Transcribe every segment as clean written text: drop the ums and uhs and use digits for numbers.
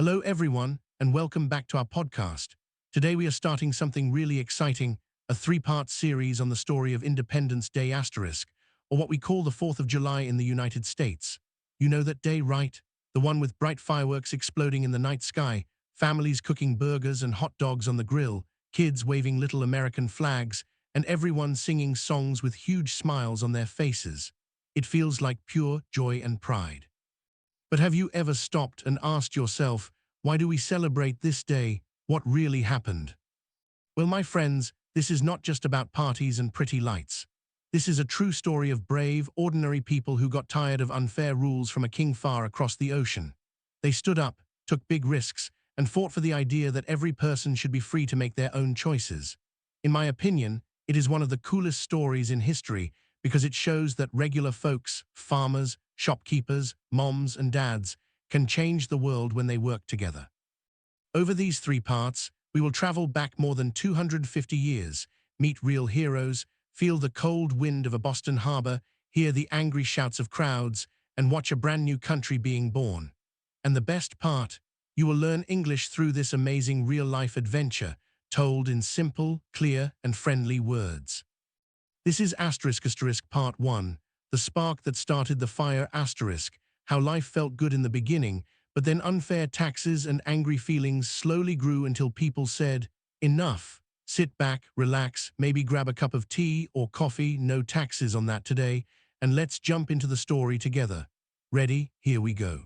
Hello, everyone, and welcome back to our podcast. Today we are starting something really exciting, a three-part series on the story of Independence Day asterisk, or what we call the 4th of July in the United States. You know that day, right? The one with bright fireworks exploding in the night sky, families cooking burgers and hot dogs on the grill, kids waving little American flags, and everyone singing songs with huge smiles on their faces. It feels like pure joy and pride. But have you ever stopped and asked yourself, why do we celebrate this day? What really happened? Well, my friends, this is not just about parties and pretty lights. This is a true story of brave, ordinary people who got tired of unfair rules from a king far across the ocean. They stood up, took big risks, and fought for the idea that every person should be free to make their own choices. In my opinion, it is one of the coolest stories in history because it shows that regular folks, farmers, shopkeepers, moms and dads, can change the world when they work together. Over these three parts, we will travel back more than 250 years, meet real heroes, feel the cold wind of a Boston harbor, hear the angry shouts of crowds, and watch a brand new country being born. And the best part, you will learn English through this amazing real-life adventure, told in simple, clear, and friendly words. This is Part 1, the spark that started the fire asterisk, how life felt good in the beginning, but then unfair taxes and angry feelings slowly grew until people said, enough, sit back, relax, maybe grab a cup of tea or coffee, no taxes on that today, and let's jump into the story together. Ready? Here we go.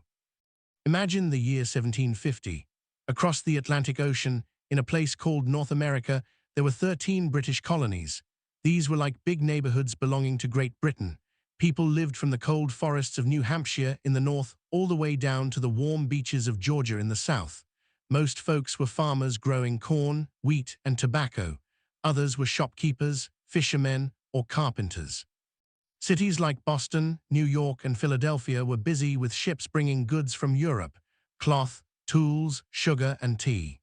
Imagine the year 1750. Across the Atlantic Ocean, in a place called North America, there were 13 British colonies. These were like big neighborhoods belonging to Great Britain. People lived from the cold forests of New Hampshire in the north all the way down to the warm beaches of Georgia in the south. Most folks were farmers growing corn, wheat, and tobacco. Others were shopkeepers, fishermen, or carpenters. Cities like Boston, New York, and Philadelphia were busy with ships bringing goods from Europe: cloth, tools, sugar, and tea.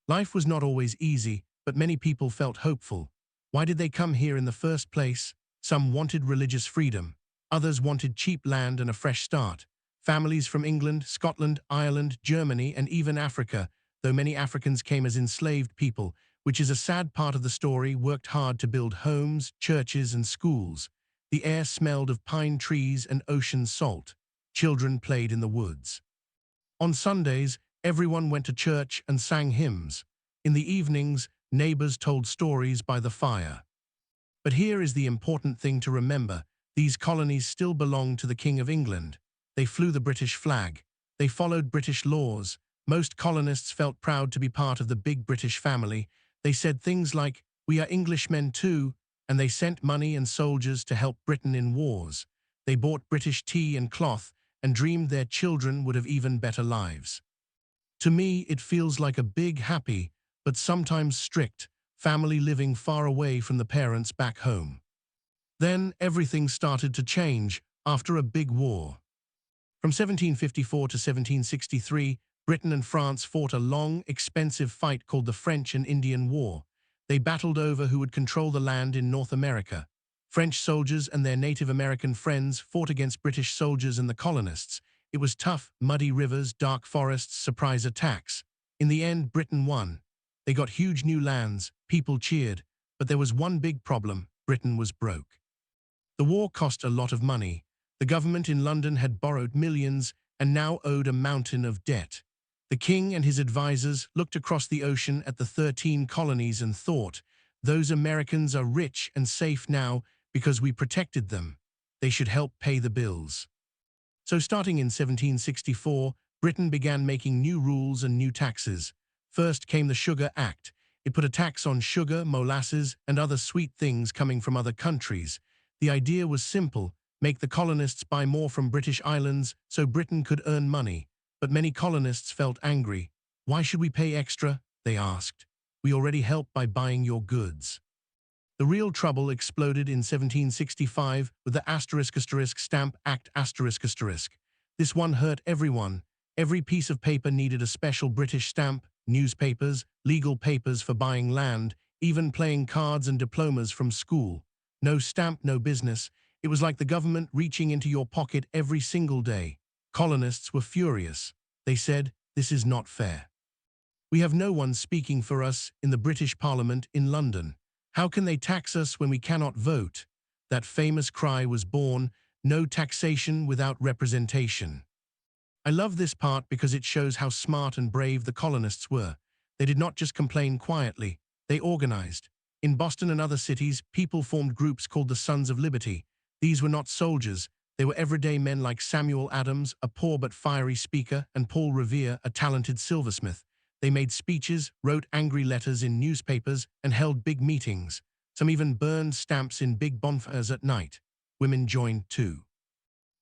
Life was not always easy, but many people felt hopeful. Why did they come here in the first place? Some wanted religious freedom. Others wanted cheap land and a fresh start. Families from England, Scotland, Ireland, Germany, and even Africa, though many Africans came as enslaved people, which is a sad part of the story, worked hard to build homes, churches, and schools. The air smelled of pine trees and ocean salt. Children played in the woods. On Sundays, everyone went to church and sang hymns. In the evenings, neighbors told stories by the fire. But here is the important thing to remember. These colonies still belonged to the King of England. They flew the British flag. They followed British laws. Most colonists felt proud to be part of the big British family. They said things like, "We are Englishmen too," and they sent money and soldiers to help Britain in wars. They bought British tea and cloth and dreamed their children would have even better lives. To me, it feels like a big, happy, but sometimes strict, family living far away from the parents back home. Then everything started to change after a big war. From 1754 to 1763, Britain and France fought a long, expensive fight called the French and Indian War. They battled over who would control the land in North America. French soldiers and their Native American friends fought against British soldiers and the colonists. It was tough: muddy rivers, dark forests, surprise attacks. In the end, Britain won. They got huge new lands, people cheered, but there was one big problem: Britain was broke. The war cost a lot of money. The government in London had borrowed millions and now owed a mountain of debt. The king and his advisors looked across the ocean at the 13 colonies and thought, those Americans are rich and safe now because we protected them. They should help pay the bills. So starting in 1764, Britain began making new rules and new taxes. First came the Sugar Act. It put a tax on sugar, molasses, and other sweet things coming from other countries. The idea was simple: make the colonists buy more from British islands so Britain could earn money. But many colonists felt angry. Why should we pay extra? They asked. We already help by buying your goods. The real trouble exploded in 1765 with the Stamp Act ***. This one hurt everyone. Every piece of paper needed a special British stamp: newspapers, legal papers for buying land, even playing cards and diplomas from school. No stamp, no business. It was like the government reaching into your pocket every single day. Colonists were furious. They said, this is not fair. We have no one speaking for us in the British Parliament in London. How can they tax us when we cannot vote? That famous cry was born, no taxation without representation. I love this part because it shows how smart and brave the colonists were. They did not just complain quietly, they organized. In Boston and other cities, people formed groups called the Sons of Liberty. These were not soldiers, they were everyday men like Samuel Adams, a poor but fiery speaker, and Paul Revere, a talented silversmith. They made speeches, wrote angry letters in newspapers, and held big meetings. Some even burned stamps in big bonfires at night. Women joined too.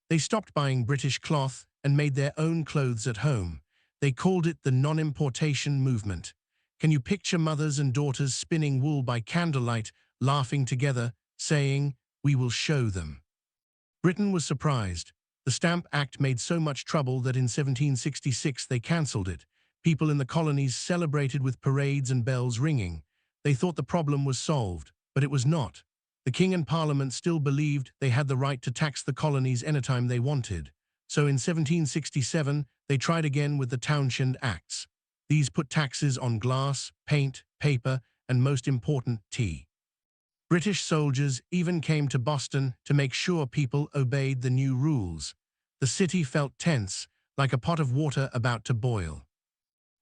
They stopped buying British cloth and made their own clothes at home. They called it the non-importation movement. Can you picture mothers and daughters spinning wool by candlelight, laughing together, saying, "We will show them"? Britain was surprised. The Stamp Act made so much trouble that in 1766 they cancelled it. People in the colonies celebrated with parades and bells ringing. They thought the problem was solved, but it was not. The King and Parliament still believed they had the right to tax the colonies anytime they wanted. So in 1767, they tried again with the Townshend Acts. These put taxes on glass, paint, paper, and most important, tea. British soldiers even came to Boston to make sure people obeyed the new rules. The city felt tense, like a pot of water about to boil.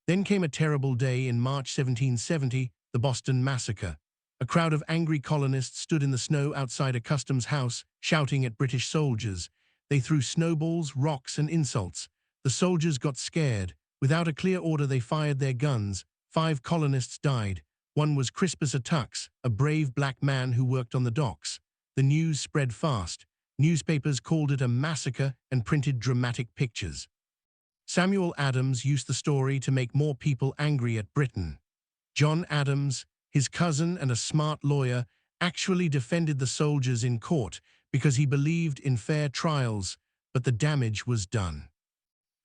Then came a terrible day in March 1770, the Boston Massacre. A crowd of angry colonists stood in the snow outside a customs house, shouting at British soldiers. They threw snowballs, rocks, and insults. The soldiers got scared. Without a clear order, they fired their guns. 5 colonists died. One was Crispus Attucks, a brave black man who worked on the docks. The news spread fast. Newspapers called it a massacre and printed dramatic pictures. Samuel Adams used the story to make more people angry at Britain. John Adams, his cousin and a smart lawyer, actually defended the soldiers in court because he believed in fair trials, but the damage was done.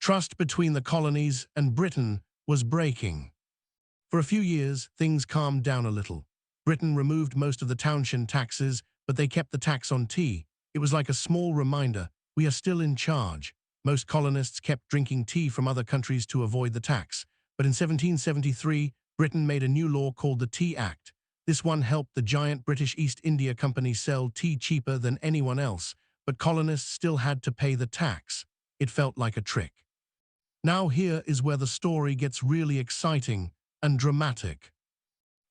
Trust between the colonies and Britain was breaking. For a few years, things calmed down a little. Britain removed most of the Townshend taxes, but they kept the tax on tea. It was like a small reminder, we are still in charge. Most colonists kept drinking tea from other countries to avoid the tax. But in 1773, Britain made a new law called the Tea Act. This one helped the giant British East India Company sell tea cheaper than anyone else, but colonists still had to pay the tax. It felt like a trick. Now here is where the story gets really exciting and dramatic.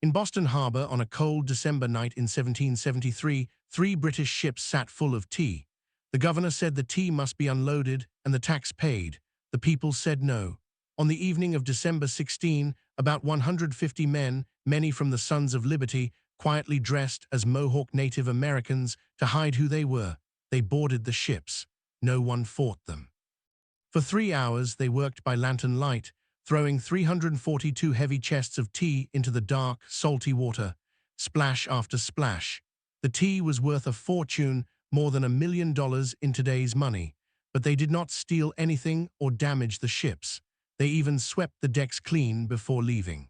In Boston Harbor on a cold December night in 1773, 3 British ships sat full of tea. The governor said the tea must be unloaded and the tax paid. The people said no. On the evening of December 16, about 150 men, many from the Sons of Liberty, quietly dressed as Mohawk Native Americans to hide who they were. They boarded the ships. No one fought them. For 3 hours they worked by lantern light, throwing 342 heavy chests of tea into the dark, salty water, splash after splash. The tea was worth a fortune, more than $1 million in today's money, but they did not steal anything or damage the ships. They even swept the decks clean before leaving.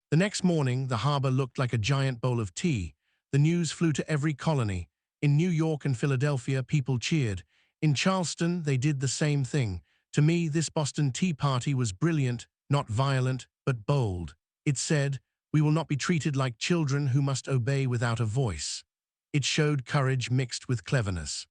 The next morning, the harbor looked like a giant bowl of tea. The news flew to every colony. In New York and Philadelphia, people cheered. In Charleston, they did the same thing. To me, this Boston Tea Party was brilliant, not violent, but bold. It said, "We will not be treated like children who must obey without a voice." It showed courage mixed with cleverness.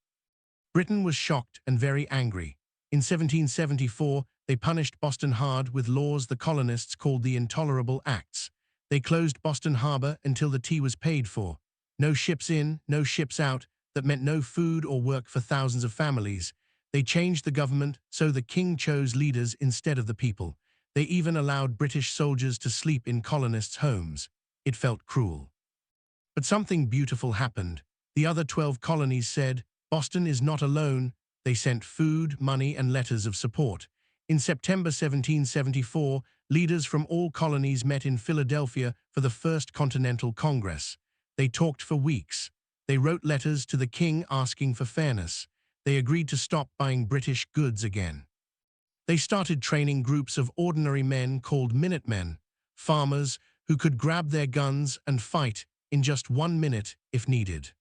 Britain was shocked and very angry. In 1774, they punished Boston hard with laws the colonists called the Intolerable Acts. They closed Boston Harbor until the tea was paid for. No ships in, no ships out. That meant no food or work for thousands of families. They changed the government so the king chose leaders instead of the people. They even allowed British soldiers to sleep in colonists' homes. It felt cruel. But something beautiful happened. The other 12 colonies said, "Boston is not alone." They sent food, money, and letters of support. In September 1774, leaders from all colonies met in Philadelphia for the First Continental Congress. They talked for weeks. They wrote letters to the king asking for fairness. They agreed to stop buying British goods again. They started training groups of ordinary men called Minutemen, farmers who could grab their guns and fight in just 1 minute if needed.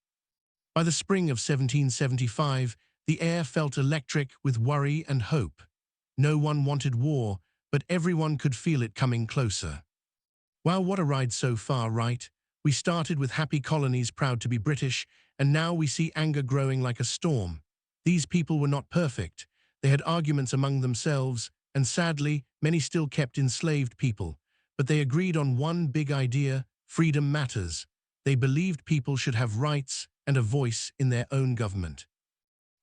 By the spring of 1775, the air felt electric with worry and hope. No one wanted war, but everyone could feel it coming closer. Wow, what a ride so far, right? We started with happy colonies proud to be British, and now we see anger growing like a storm. These people were not perfect. They had arguments among themselves, and sadly, many still kept enslaved people. But they agreed on one big idea: freedom matters. They believed people should have rights and a voice in their own government.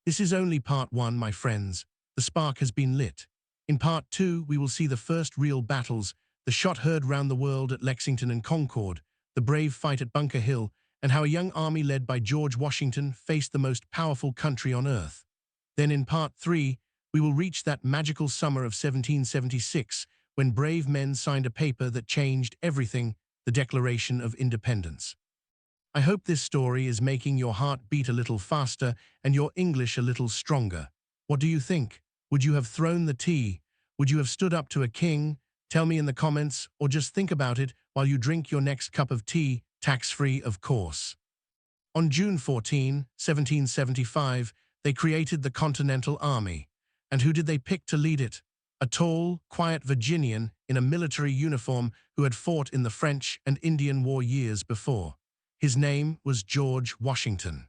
This is only part one, my friends. The spark has been lit. In part two, we will see the first real battles, the shot heard round the world at Lexington and Concord, the brave fight at Bunker Hill, and how a young army led by George Washington faced the most powerful country on earth. Then in part three, we will reach that magical summer of 1776, when brave men signed a paper that changed everything, the Declaration of Independence. I hope this story is making your heart beat a little faster and your English a little stronger. What do you think? Would you have thrown the tea? Would you have stood up to a king? Tell me in the comments, or just think about it while you drink your next cup of tea, tax-free of course. On June 14, 1775, they created the Continental Army. And who did they pick to lead it? A tall, quiet Virginian in a military uniform who had fought in the French and Indian War years before. His name was George Washington.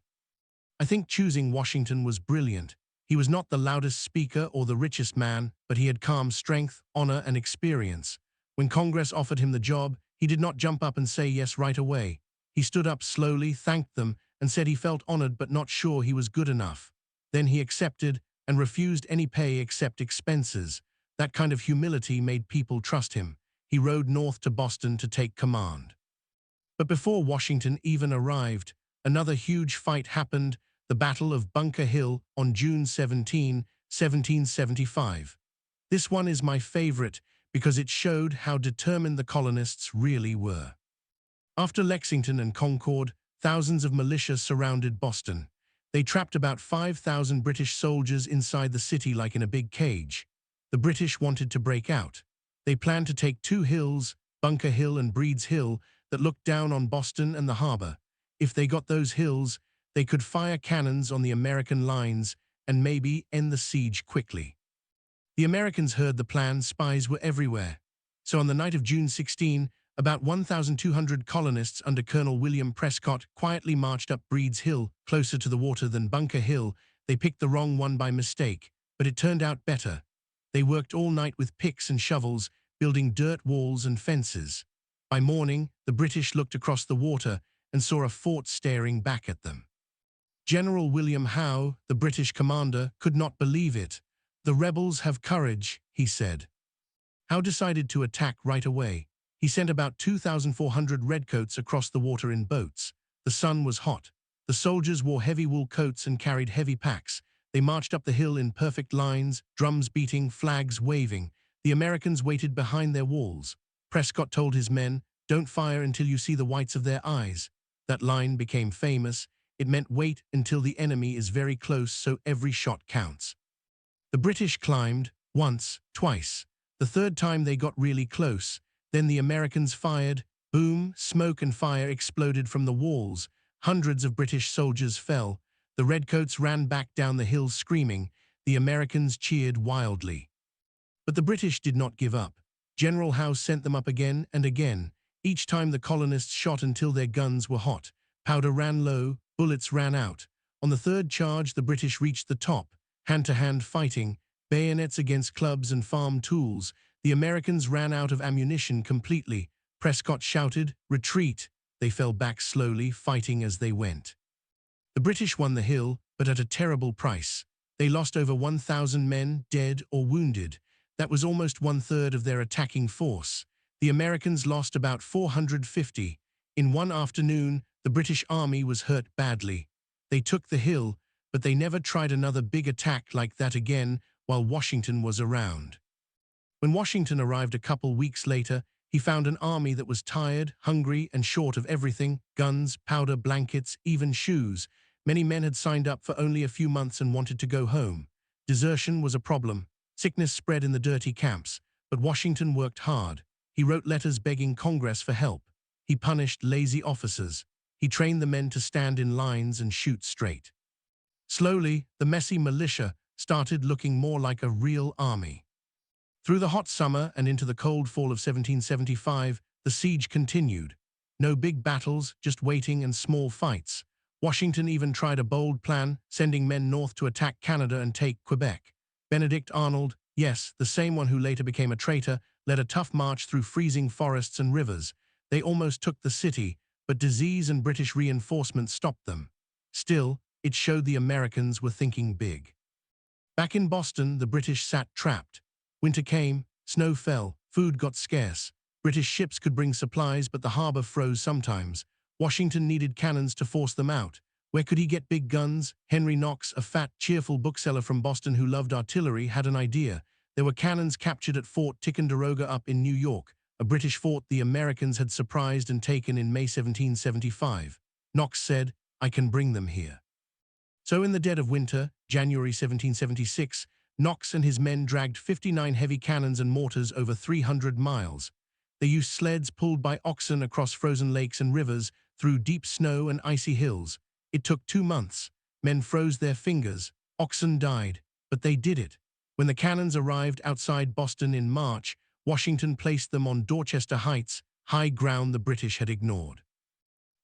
I think choosing Washington was brilliant. He was not the loudest speaker or the richest man, but he had calm strength, honor, and experience. When Congress offered him the job, he did not jump up and say yes right away. He stood up slowly, thanked them, and said he felt honored but not sure he was good enough. Then he accepted and refused any pay except expenses. That kind of humility made people trust him. He rode north to Boston to take command. But before Washington even arrived, another huge fight happened, the Battle of Bunker Hill on June 17, 1775. This one is my favorite because it showed how determined the colonists really were. After Lexington and Concord, thousands of militia surrounded Boston. They trapped about 5,000 British soldiers inside the city like in a big cage. The British wanted to break out. They planned to take two hills, Bunker Hill and Breed's Hill, that looked down on Boston and the harbor. If they got those hills, they could fire cannons on the American lines and maybe end the siege quickly. The Americans heard the plan. Spies were everywhere. So on the night of June 16, about 1,200 colonists under Colonel William Prescott quietly marched up Breed's Hill, closer to the water than Bunker Hill. They picked the wrong one by mistake, but it turned out better. They worked all night with picks and shovels, building dirt walls and fences. By morning, the British looked across the water and saw a fort staring back at them. General William Howe, the British commander, could not believe it. "The rebels have courage," he said. Howe decided to attack right away. He sent about 2,400 redcoats across the water in boats. The sun was hot. The soldiers wore heavy wool coats and carried heavy packs. They marched up the hill in perfect lines, drums beating, flags waving. The Americans waited behind their walls. Prescott told his men, "Don't fire until you see the whites of their eyes." That line became famous. It meant wait until the enemy is very close so every shot counts. The British climbed, once, twice. The third time they got really close. Then the Americans fired. Boom, smoke and fire exploded from the walls. Hundreds of British soldiers fell. The redcoats ran back down the hill screaming. The Americans cheered wildly. But the British did not give up. General Howe sent them up again and again. Each time the colonists shot until their guns were hot. Powder ran low, bullets ran out. On the third charge, the British reached the top, hand-to-hand fighting, bayonets against clubs and farm tools. The Americans ran out of ammunition completely. Prescott shouted, "Retreat!" They fell back slowly, fighting as they went. The British won the hill, but at a terrible price. They lost over 1,000 men, dead or wounded. That was almost one-third of their attacking force. The Americans lost about 450. In one afternoon, the British army was hurt badly. They took the hill, but they never tried another big attack like that again while Washington was around. When Washington arrived a couple weeks later, he found an army that was tired, hungry, and short of everything: guns, powder, blankets, even shoes. Many men had signed up for only a few months and wanted to go home. Desertion was a problem. Sickness spread in the dirty camps, but Washington worked hard. He wrote letters begging Congress for help. He punished lazy officers. He trained the men to stand in lines and shoot straight. Slowly, the messy militia started looking more like a real army. Through the hot summer and into the cold fall of 1775, the siege continued. No big battles, just waiting and small fights. Washington even tried a bold plan, sending men north to attack Canada and take Quebec. Benedict Arnold, yes, the same one who later became a traitor, led a tough march through freezing forests and rivers. They almost took the city, but disease and British reinforcements stopped them. Still, it showed the Americans were thinking big. Back in Boston, the British sat trapped. Winter came, snow fell, food got scarce. British ships could bring supplies, but the harbor froze sometimes. Washington needed cannons to force them out. Where could he get big guns? Henry Knox, a fat, cheerful bookseller from Boston who loved artillery, had an idea. There were cannons captured at Fort Ticonderoga up in New York, a British fort the Americans had surprised and taken in May 1775. Knox said, "I can bring them here." So in the dead of winter, January 1776, Knox and his men dragged 59 heavy cannons and mortars over 300 miles. They used sleds pulled by oxen across frozen lakes and rivers, through deep snow and icy hills. It took 2 months. Men froze their fingers. Oxen died. But they did it. When the cannons arrived outside Boston in March, Washington placed them on Dorchester Heights, high ground the British had ignored.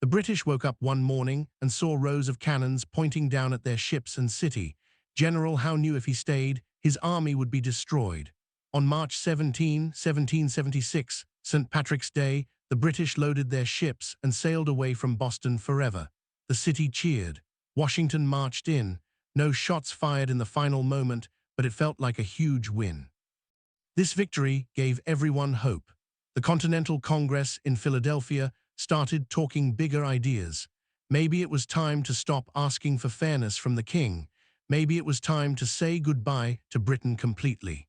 The British woke up one morning and saw rows of cannons pointing down at their ships and city. General Howe knew if he stayed, his army would be destroyed. On March 17, 1776, St. Patrick's Day, the British loaded their ships and sailed away from Boston forever. The city cheered. Washington marched in. No shots fired in the final moment, but it felt like a huge win. This victory gave everyone hope. The Continental Congress in Philadelphia started talking bigger ideas. Maybe it was time to stop asking for fairness from the king. Maybe it was time to say goodbye to Britain completely.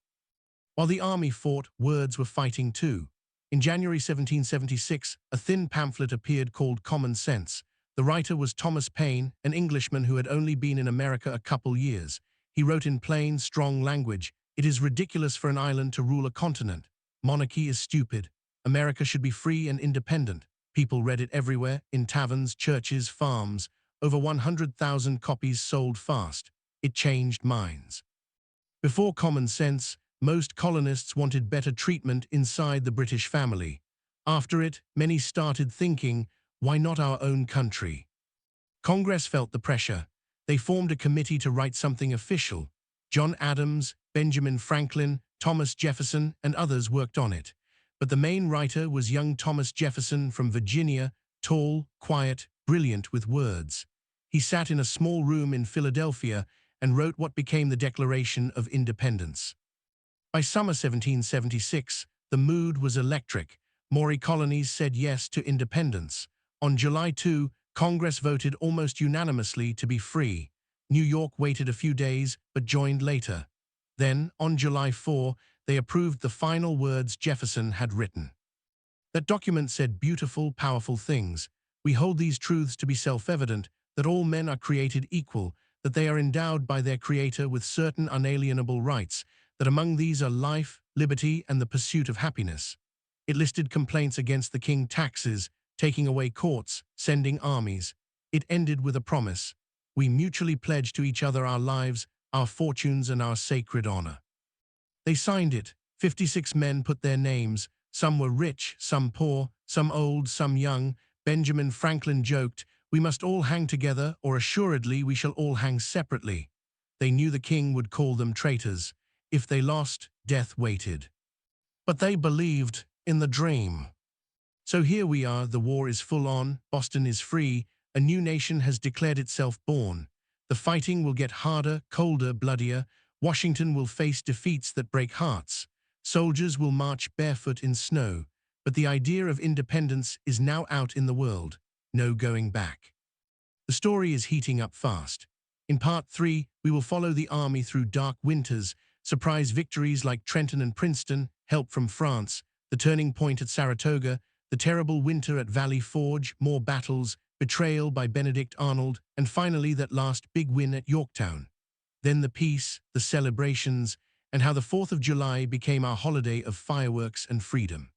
While the army fought, words were fighting too. In January 1776, a thin pamphlet appeared called Common Sense. The writer was Thomas Paine, an Englishman who had only been in America a couple years. He wrote in plain, strong language, "It is ridiculous for an island to rule a continent. Monarchy is stupid. America should be free and independent." People read it everywhere, in taverns, churches, farms. Over 100,000 copies sold fast. It changed minds. Before Common Sense, most colonists wanted better treatment inside the British family. After it, many started thinking, why not our own country? Congress felt the pressure. They formed a committee to write something official. John Adams, Benjamin Franklin, Thomas Jefferson, and others worked on it. But the main writer was young Thomas Jefferson from Virginia, tall, quiet, brilliant with words. He sat in a small room in Philadelphia and wrote what became the Declaration of Independence. By summer 1776, the mood was electric. Maori colonies said yes to independence. On July 2, Congress voted almost unanimously to be free. New York waited a few days but joined later. Then, on July 4, they approved the final words Jefferson had written. That document said beautiful, powerful things. We hold these truths to be self-evident, that all men are created equal, that they are endowed by their Creator with certain unalienable rights, that among these are life, liberty, and the pursuit of happiness. It listed complaints against the king, taxes, taking away courts, sending armies. It ended with a promise. We mutually pledge to each other our lives, our fortunes, and our sacred honor. They signed it. 56 men put their names. Some were rich, some poor, some old, some young. Benjamin Franklin joked, "We must all hang together, or assuredly we shall all hang separately." They knew the king would call them traitors. If they lost, death waited. But they believed in the dream. So here we are, the war is full on, Boston is free, a new nation has declared itself born. The fighting will get harder, colder, bloodier. Washington will face defeats that break hearts. Soldiers will march barefoot in snow. But the idea of independence is now out in the world. No going back. The story is heating up fast. In Part 3, we will follow the army through dark winters, surprise victories like Trenton and Princeton, help from France, the turning point at Saratoga, the terrible winter at Valley Forge, more battles, betrayal by Benedict Arnold, and finally that last big win at Yorktown. Then the peace, the celebrations, and how the 4th of July became our holiday of fireworks and freedom.